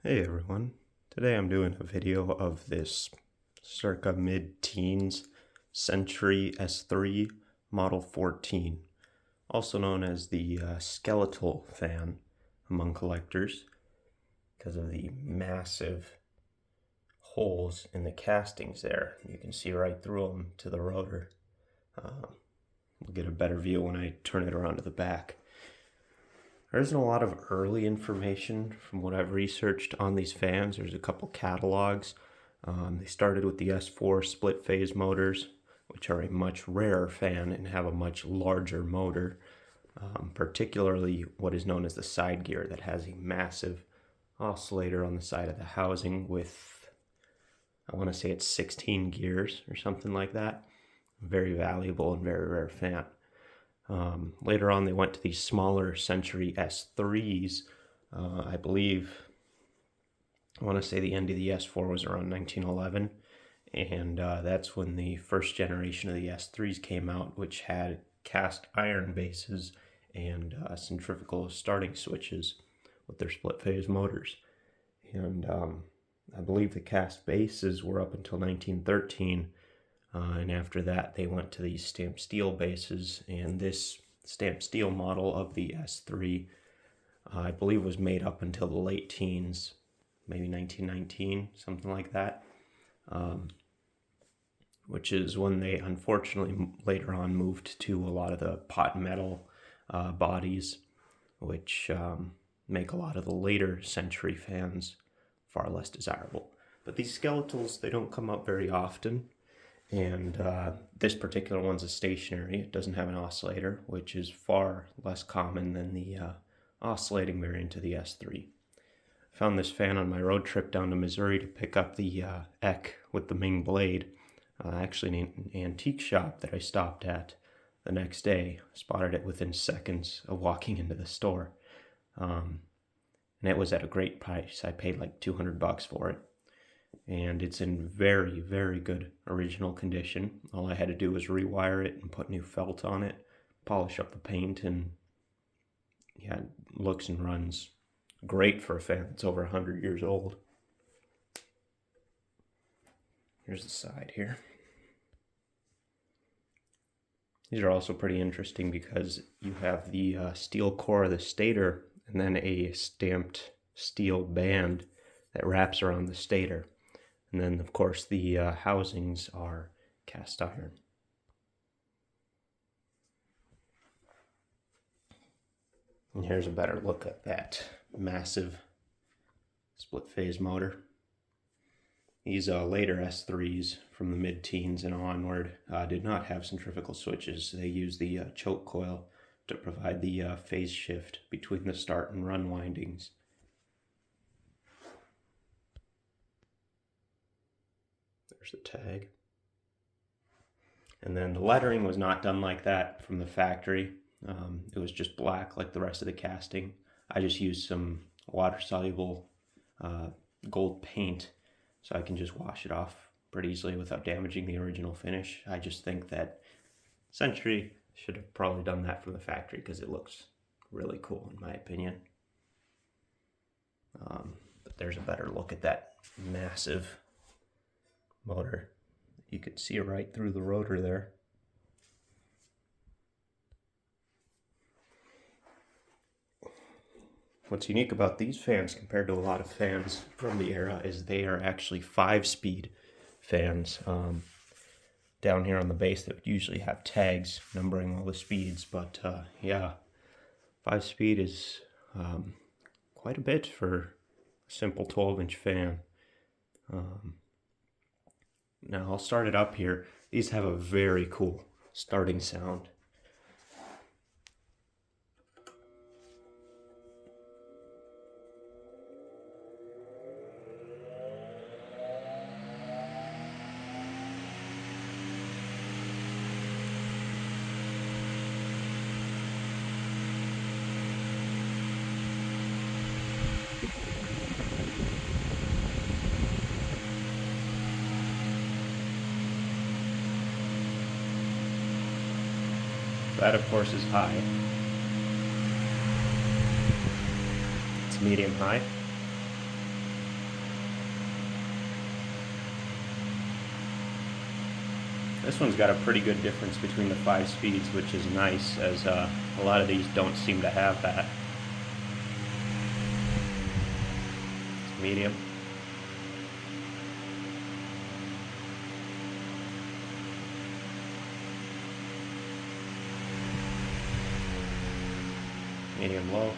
Hey everyone, today I'm doing a video of this circa mid-teens Century S3 Model 14, also known as the Skeletal fan among collectors because of the massive holes in the castings there. You can see right through them to the rotor. We'll get a better view when I turn it around to the back. There isn't a lot of early information from what I've researched on these fans. There's a couple catalogs. They started with the S4 split phase motors, which are a much rarer fan and have a much larger motor, particularly what is known as the side gear that has a massive oscillator on the side of the housing with, I want to say it's 16 gears or something like that. Very valuable and very rare fan. Later on, they went to these smaller Century S3s. I want to say the end of the S4 was around 1911, and that's when the first generation of the S3s came out, which had cast iron bases and centrifugal starting switches with their split phase motors. And I believe the cast bases were up until 1913. And after that, they went to these stamped steel bases, and this stamped steel model of the S3, I believe, was made up until the late teens, maybe 1919, something like that, which is when they unfortunately later on moved to a lot of the pot metal bodies, which make a lot of the later Century fans far less desirable. But these Skeletals, they don't come up very often. And this particular one's a stationary. It doesn't have an oscillator, which is far less common than the oscillating variant of the S3. I found this fan on my road trip down to Missouri to pick up the Eck with the Ming blade. Actually in an antique shop that I stopped at the next day. Spotted it within seconds of walking into the store. And it was at a great price. I paid like $200 for it. And it's in very, very good original condition. All I had to do was rewire it and put new felt on it, polish up the paint, and yeah, it looks and runs great for a fan that's over 100 years old. Here's the side here. These are also pretty interesting because you have the steel core of the stator and then a stamped steel band that wraps around the stator. And then, of course, the housings are cast iron. And here's a better look at that massive split phase motor. These later S3s from the mid-teens and onward did not have centrifugal switches. They used the choke coil to provide the phase shift between the start and run windings. There's the tag. And then the lettering was not done like that from the factory. It was just black like the rest of the casting. I just used some water-soluble gold paint so I can just wash it off pretty easily without damaging the original finish. I just think that Century should have probably done that from the factory because it looks really cool in my opinion. But there's a better look at that massive motor. You could see right through the rotor there. What's unique about these fans compared to a lot of fans from the era is they are actually 5-speed fans. Down here on the base that would usually have tags numbering all the speeds, but yeah, 5-speed is quite a bit for a simple 12-inch fan. Now I'll start it up here. These have a very cool starting sound. That, of course, is high. It's medium high. This one's got a pretty good difference between the 5 speeds, which is nice, as a lot of these don't seem to have that. Medium. Medium low.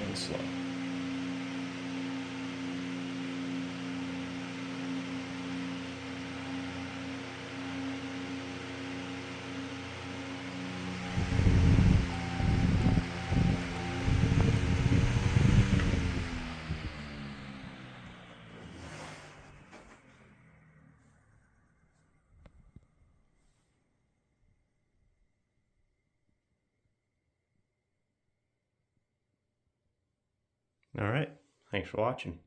And slow. All right, thanks for watching.